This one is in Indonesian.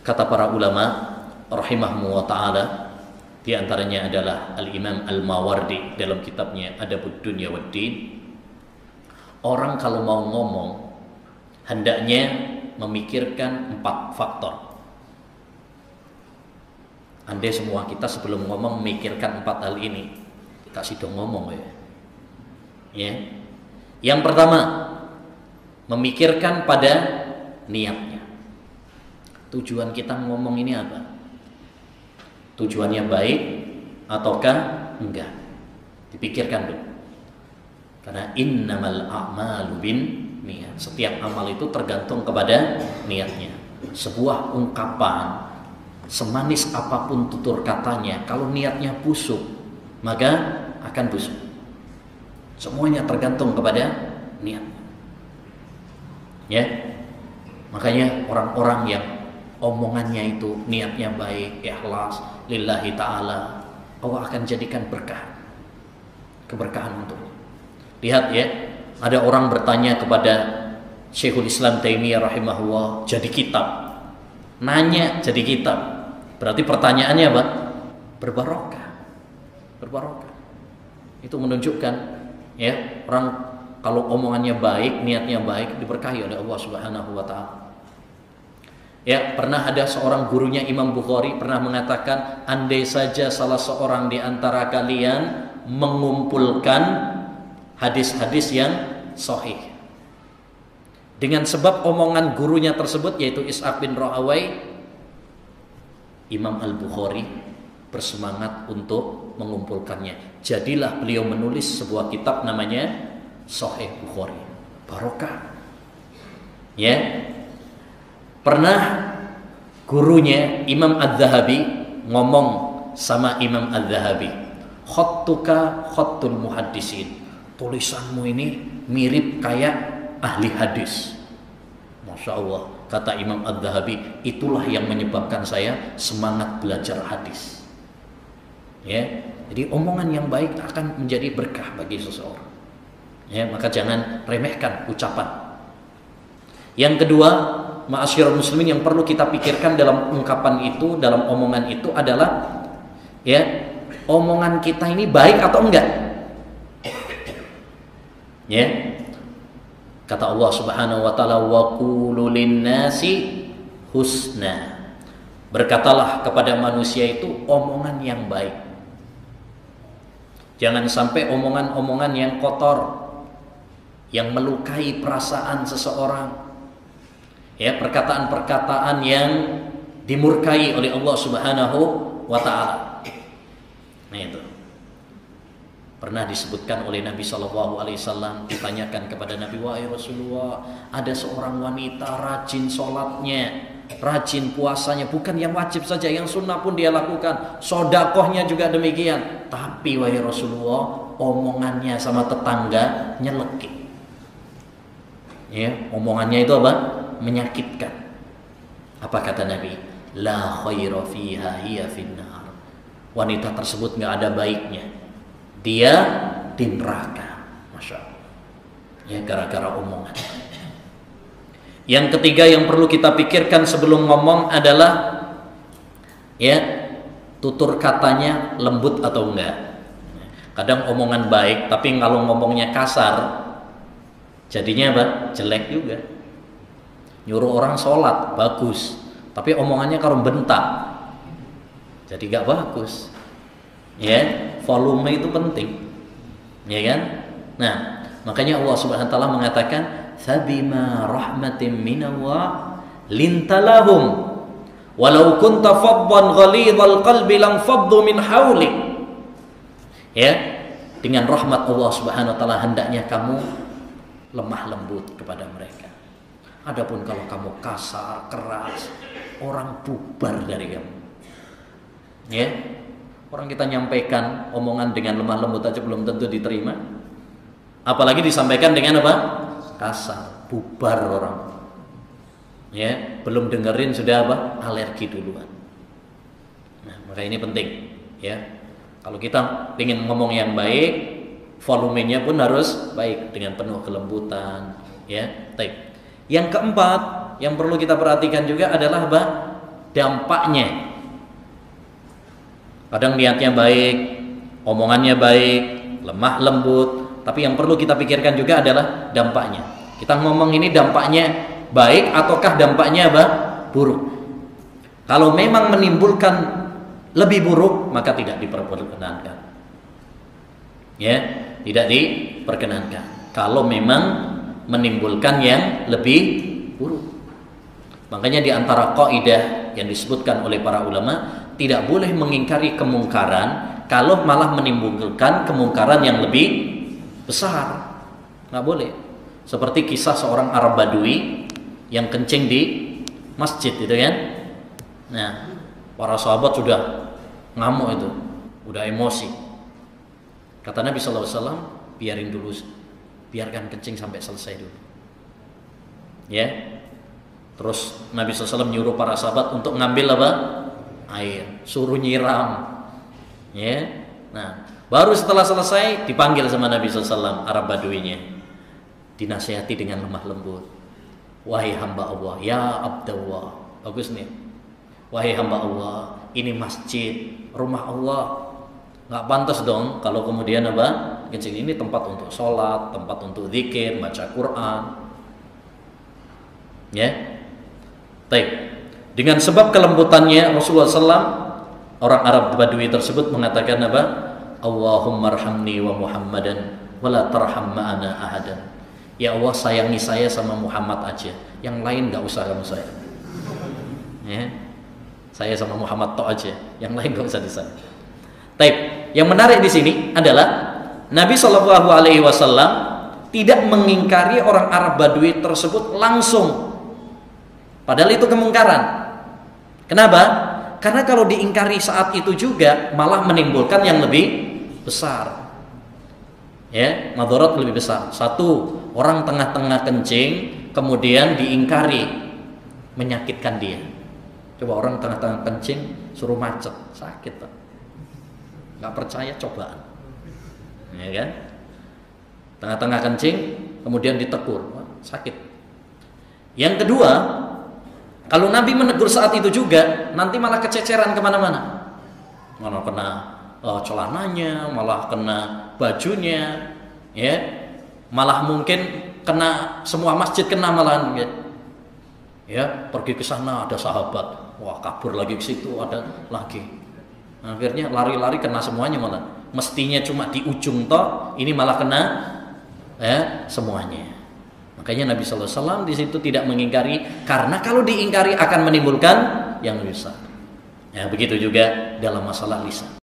Kata para ulama rahimahum wa ta'ala, di antaranya adalah Al-Imam Al-Mawardi dalam kitabnya Adabud Dunya Waddin, orang kalau mau ngomong hendaknya memikirkan 4 faktor. Andai semua kita sebelum ngomong memikirkan 4 hal ini, kasih dong ngomong ya. Yang pertama, memikirkan pada niatnya. Tujuan kita ngomong ini apa? Tujuannya baik ataukah enggak? Dipikirkan dulu. Karena innamal a'malu bin niat. Setiap amal itu tergantung kepada niatnya. Sebuah ungkapan, semanis apapun tutur katanya, kalau niatnya busuk, maka akan busuk. Semuanya tergantung kepada niat. Ya. Makanya orang-orang yang omongannya itu niatnya baik, ikhlas, lillahi ta'ala, Allah akan jadikan berkah, keberkahan untuknya. Lihat ya, ada orang bertanya kepada Syekhul Islam Taimiyah rahimahullah, jadi kitab. Nanya jadi kitab. Berarti pertanyaannya apa? Berbarokah. Berbarokah. Itu menunjukkan ya, orang kalau omongannya baik, niatnya baik, diberkahi oleh Allah Subhanahu wa taala. Ya, pernah ada seorang gurunya Imam Bukhari pernah mengatakan, andai saja salah seorang di antara kalian mengumpulkan hadis-hadis yang sahih dengan sebab omongan gurunya tersebut, yaitu Ishaq bin Rahawai, Imam Al-Bukhari bersemangat untuk mengumpulkannya. Jadilah beliau menulis sebuah kitab namanya Sahih Bukhari. Barokah. Ya. Pernah gurunya Imam Az-Zahabi ngomong sama Imam Az-Zahabi, khattuka khattul muhaddisin. Tulisanmu ini mirip kayak ahli hadis. Masya Allah, kata Imam Az-Zahabi, itulah yang menyebabkan saya semangat belajar hadis. Ya, jadi omongan yang baik akan menjadi berkah bagi seseorang. Ya, maka jangan remehkan ucapan. Yang kedua, ma'asyiral muslimin, yang perlu kita pikirkan dalam ungkapan itu, dalam omongan itu adalah ya, omongan kita ini baik atau enggak. Ya. Kata Allah Subhanahu wa taala, wa qulu lin-nasi husna. Berkatalah kepada manusia itu omongan yang baik. Jangan sampai omongan-omongan yang kotor, yang melukai perasaan seseorang. Ya, perkataan-perkataan yang dimurkai oleh Allah Subhanahu wa taala. Nah, itu pernah disebutkan oleh Nabi SAW, ditanyakan kepada Nabi, wahai Rasulullah, ada seorang wanita rajin sholatnya, rajin puasanya, bukan yang wajib saja, yang sunnah pun dia lakukan, sodakohnya juga demikian, tapi wahai Rasulullah, omongannya sama tetangga nyelekit. Ya, omongannya itu apa? Menyakitkan. Apa kata Nabi? La khaira fiha hiya finnar. Wanita tersebut nggak ada baiknya, dia di neraka. Masya Allah. Ya, gara-gara omongan. Yang ketiga yang perlu kita pikirkan sebelum ngomong adalah ya, tutur katanya lembut atau enggak. Kadang omongan baik, tapi kalau ngomongnya kasar, jadinya apa? Jelek juga. Nyuruh orang sholat bagus, tapi omongannya kalau bentak, jadi gak bagus. Ya, volume itu penting, ya kan? Nah, makanya Allah Subhanahu wa taala mengatakan, "Fabima rahmatin minallah lintalahum walau kunta faddan ghalidhal qalbi lam faddu min haulik." Ya, dengan rahmat Allah Subhanahu wa taala hendaknya kamu lemah lembut kepada mereka. Adapun kalau kamu kasar, keras, orang bubar dari kamu. Ya. Orang kita nyampaikan omongan dengan lemah lembut aja belum tentu diterima. Apalagi disampaikan dengan apa? Kasar, bubar orang. Ya, belum dengerin sudah apa? Alergi duluan. Nah, maka ini penting, ya. Kalau kita ingin ngomong yang baik, volumenya pun harus baik dengan penuh kelembutan, ya. Baik. Yang keempat yang perlu kita perhatikan juga adalah apa? dampaknya. Kadang niatnya baik, omongannya baik, lemah lembut, tapi yang perlu kita pikirkan juga adalah dampaknya. Kita ngomong ini dampaknya baik ataukah dampaknya apa? Buruk. Kalau memang menimbulkan lebih buruk, maka tidak diperkenankan. Ya, tidak diperkenankan. Kalau memang menimbulkan yang lebih buruk. Makanya di antara kaidah yang disebutkan oleh para ulama, tidak boleh mengingkari kemungkaran kalau malah menimbulkan kemungkaran yang lebih besar. Nggak boleh. Seperti kisah seorang Arab Badui yang kencing di masjid itu kan. Nah, para sahabat sudah ngamuk itu, udah emosi. Kata Nabi SAW, biarin dulu, biarkan kencing sampai selesai dulu. Ya. Terus Nabi SAW nyuruh para sahabat untuk ngambil apa? Air, suruh nyiram. Ya. Nah, baru setelah selesai dipanggil sama Nabi SAW Arab Baduinya. Dinasihati dengan lemah lembut. Wahai hamba Allah, ya Abdullah. Bagus nih. Wahai hamba Allah, ini masjid, rumah Allah. Nggak pantas dong kalau kemudian apa? Kencing ini tempat untuk sholat, tempat untuk zikir, baca Quran. Ya. Baik. Dengan sebab kelembutannya Rasulullah SAW, orang Arab Badui tersebut mengatakan apa? Allahumma arhamni wa Muhammadan wa la tarham ma'ana ahadan. Ya Allah, sayangi saya sama Muhammad aja, yang lain nggak usah kamu sayang. Ya. Saya sama Muhammad tok aja, yang lain nggak usah disayang. Taib. Yang menarik di sini adalah Nabi SAW tidak mengingkari orang Arab Badui tersebut langsung. Padahal itu kemungkaran. Kenapa? Karena kalau diingkari saat itu juga malah menimbulkan yang lebih besar. Ya, madarat lebih besar. Satu, orang tengah-tengah kencing kemudian diingkari, menyakitkan dia. Coba orang tengah-tengah kencing suruh macet, sakit Pak. Nggak percaya cobaan. Ya kan? Tengah-tengah kencing kemudian ditegur, sakit. Yang kedua, kalau Nabi menegur saat itu juga, nanti malah kececeran kemana-mana. Malah kena celananya, malah kena bajunya, ya, malah mungkin kena semua masjid kena malahan, ya, pergi ke sana ada sahabat, wah kabur lagi ke situ ada lagi, akhirnya lari-lari kena semuanya malah. Mestinya cuma di ujung toh, ini malah kena, ya, semuanya. Makanya Nabi SAW di situ tidak mengingkari, karena kalau diingkari akan menimbulkan yang lebih besar. Ya, begitu juga dalam masalah lisan.